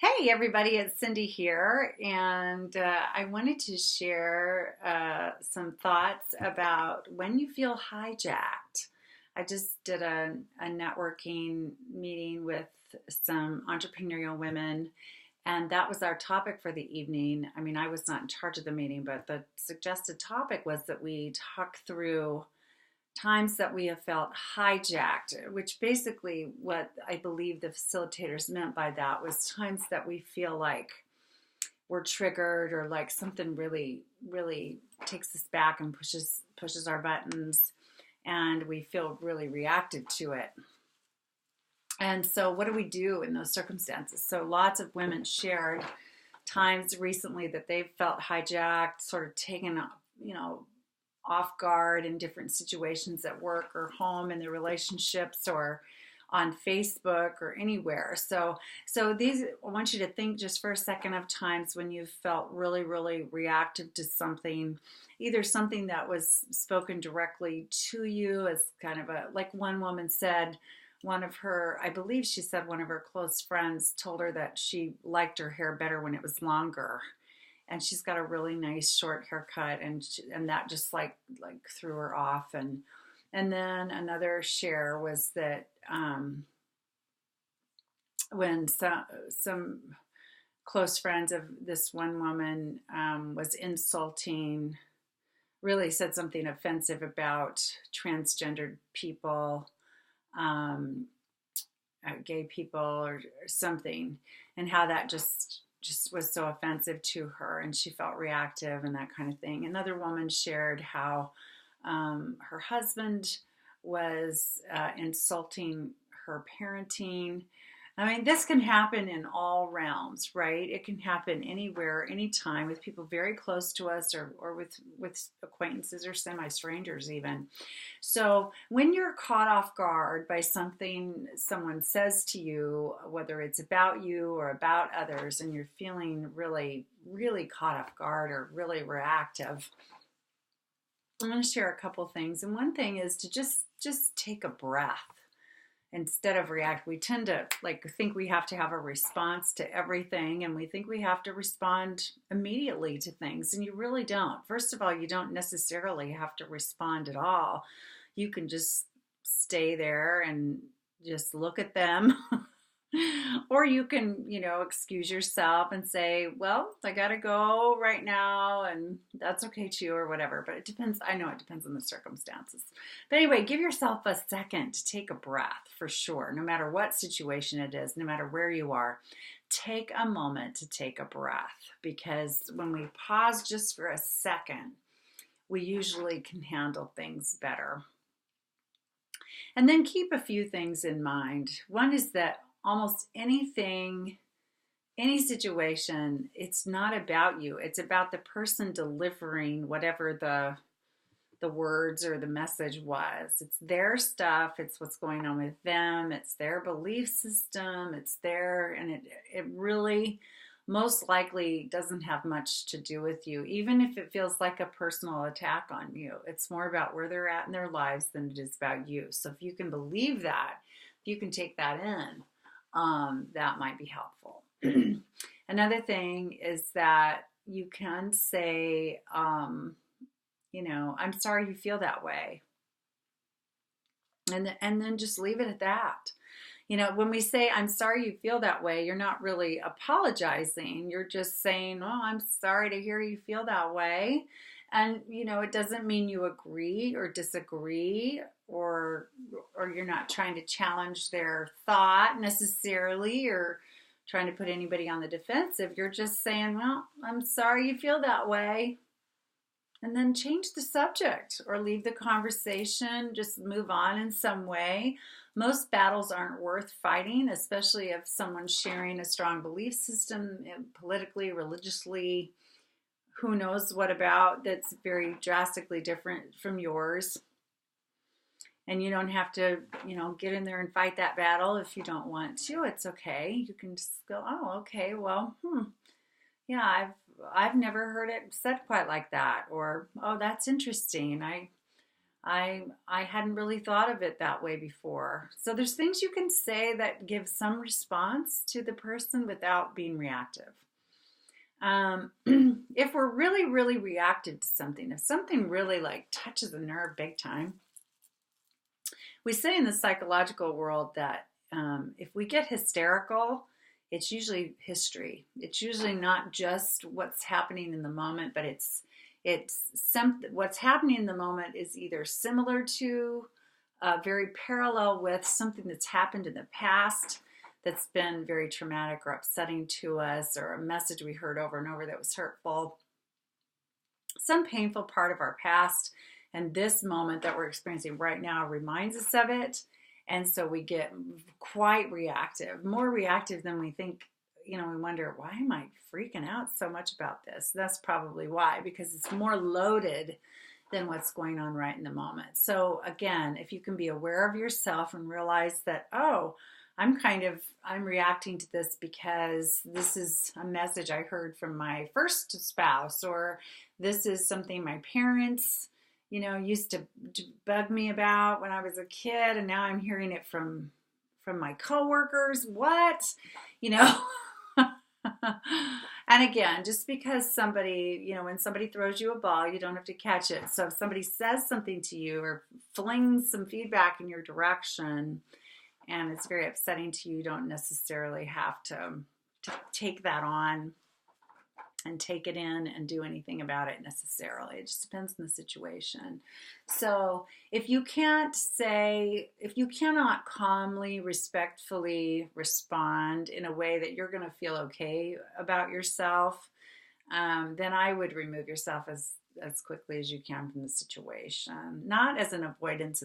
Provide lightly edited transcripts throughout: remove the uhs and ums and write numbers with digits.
Hey everybody, it's Cindy here, and I wanted to share some thoughts about when you feel hijacked. I just did a networking meeting with some entrepreneurial women, and that was our topic for the evening. I mean, I was not in charge of the meeting, but the suggested topic was that we talk through times that we have felt hijacked, which basically what I believe the facilitators meant by that was times that we feel like we're triggered or like something really takes us back and pushes our buttons and we feel really reactive to it. And so what do we do in those circumstances? So lots of women shared times recently that they've felt hijacked, sort of taken, off guard in different situations at work or home in their relationships or on Facebook or anywhere. So these, I want you to think just for a second of times when you felt really reactive to something, either something that was spoken directly to you as kind of like one woman said, I believe she said one of her close friends told her that she liked her hair better when it was longer, and she's got a really nice short haircut, and that just like threw her off. And then another share was that when some close friends of this one woman was insulting, really said something offensive about transgendered people, um, gay people or something, and how that just was so offensive to her and she felt reactive and that kind of thing. Another woman shared how her husband was insulting her parenting. I mean, this can happen in all realms, right? It can happen anywhere, anytime, with people very close to us or with acquaintances or semi-strangers even. So when you're caught off guard by something someone says to you, whether it's about you or about others, and you're feeling really caught off guard or really reactive, I'm going to share a couple things. And one thing is to just take a breath instead of react. We tend to think we have to have a response to everything, and we think we have to respond immediately to things, and you really don't. First of all, you don't necessarily have to respond at all. You can just stay there and just look at them. Or you can, excuse yourself and say, well, I got to go right now, and that's okay too, or whatever. But it depends. I know it depends on the circumstances. But anyway, give yourself a second to take a breath for sure, no matter what situation it is, no matter where you are. Take a moment to take a breath, because when we pause just for a second, we usually can handle things better. And then keep a few things in mind. One is that almost anything, any situation, it's not about you. It's about the person delivering whatever the words or the message was. It's their stuff. It's what's going on with them. It's their belief system. It's and it really most likely doesn't have much to do with you, even if it feels like a personal attack on you. It's more about where they're at in their lives than it is about you. So if you can believe that, if you can take that in, that might be helpful. Another thing is that you can say, I'm sorry you feel that way. And then just leave it at that. When we say, I'm sorry you feel that way, you're not really apologizing. You're just saying, oh, I'm sorry to hear you feel that way. And, it doesn't mean you agree or disagree, or you're not trying to challenge their thought necessarily, or trying to put anybody on the defensive. You're just saying, well, I'm sorry you feel that way. And then change the subject or leave the conversation, just move on in some way. Most battles aren't worth fighting, especially if someone's sharing a strong belief system, politically, religiously, who knows what about, that's very drastically different from yours. And you don't have to, get in there and fight that battle if you don't want to. It's okay. You can just go, oh, okay, well, yeah, I've never heard it said quite like that. Or, oh, that's interesting. I hadn't really thought of it that way before. So there's things you can say that give some response to the person without being reactive. If we're really, really reactive to something, if something really like touches a nerve big time, we say in the psychological world that if we get hysterical, it's usually history. It's usually not just what's happening in the moment, but it's something. What's happening in the moment is either similar to, very parallel with something that's happened in the past that's been very traumatic or upsetting to us, or a message we heard over and over that was hurtful, some painful part of our past, and this moment that we're experiencing right now reminds us of it. And so we get quite reactive, more reactive than we think. We wonder, why am I freaking out so much about this? That's probably why, because it's more loaded than what's going on right in the moment. So again, if you can be aware of yourself and realize that, oh, I'm reacting to this because this is a message I heard from my first spouse, or this is something my parents, used to bug me about when I was a kid, and now I'm hearing it from my coworkers. What? You know? And again, just because somebody, when somebody throws you a ball, you don't have to catch it. So if somebody says something to you or flings some feedback in your direction, and it's very upsetting to you, you don't necessarily have to take that on and take it in and do anything about it necessarily. It just depends on the situation. So if you cannot calmly, respectfully respond in a way that you're going to feel okay about yourself, then I would remove yourself as quickly as you can from the situation. Not as an avoidance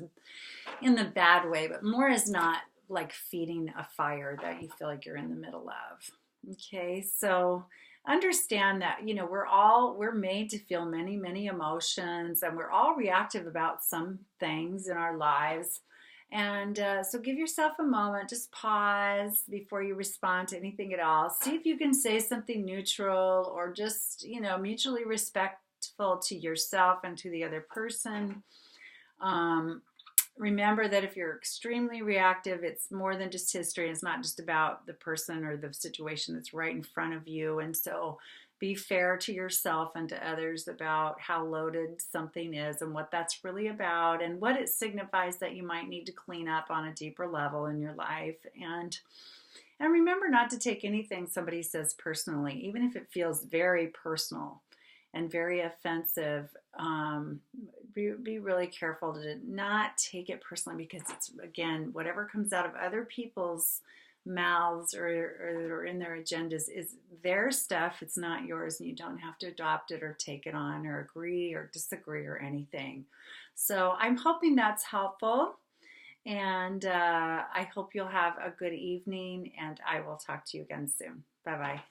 in the bad way, but more as not like feeding a fire that you feel like you're in the middle of. Okay, so understand that we're made to feel many, many emotions, and we're all reactive about some things in our lives. And so give yourself a moment, just pause before you respond to anything at all. See if you can say something neutral, or just mutually respectful to yourself and to the other person. Remember that if you're extremely reactive, it's more than just history. It's not just about the person or the situation that's right in front of you. And so be fair to yourself and to others about how loaded something is and what that's really about, and what it signifies that you might need to clean up on a deeper level in your life. And remember not to take anything somebody says personally, even if it feels very personal and very offensive. Be really careful to not take it personally, because it's, again, whatever comes out of other people's mouths or in their agendas is their stuff. It's not yours, and you don't have to adopt it or take it on or agree or disagree or anything. So I'm hoping that's helpful, and I hope you'll have a good evening, and I will talk to you again soon. Bye-bye.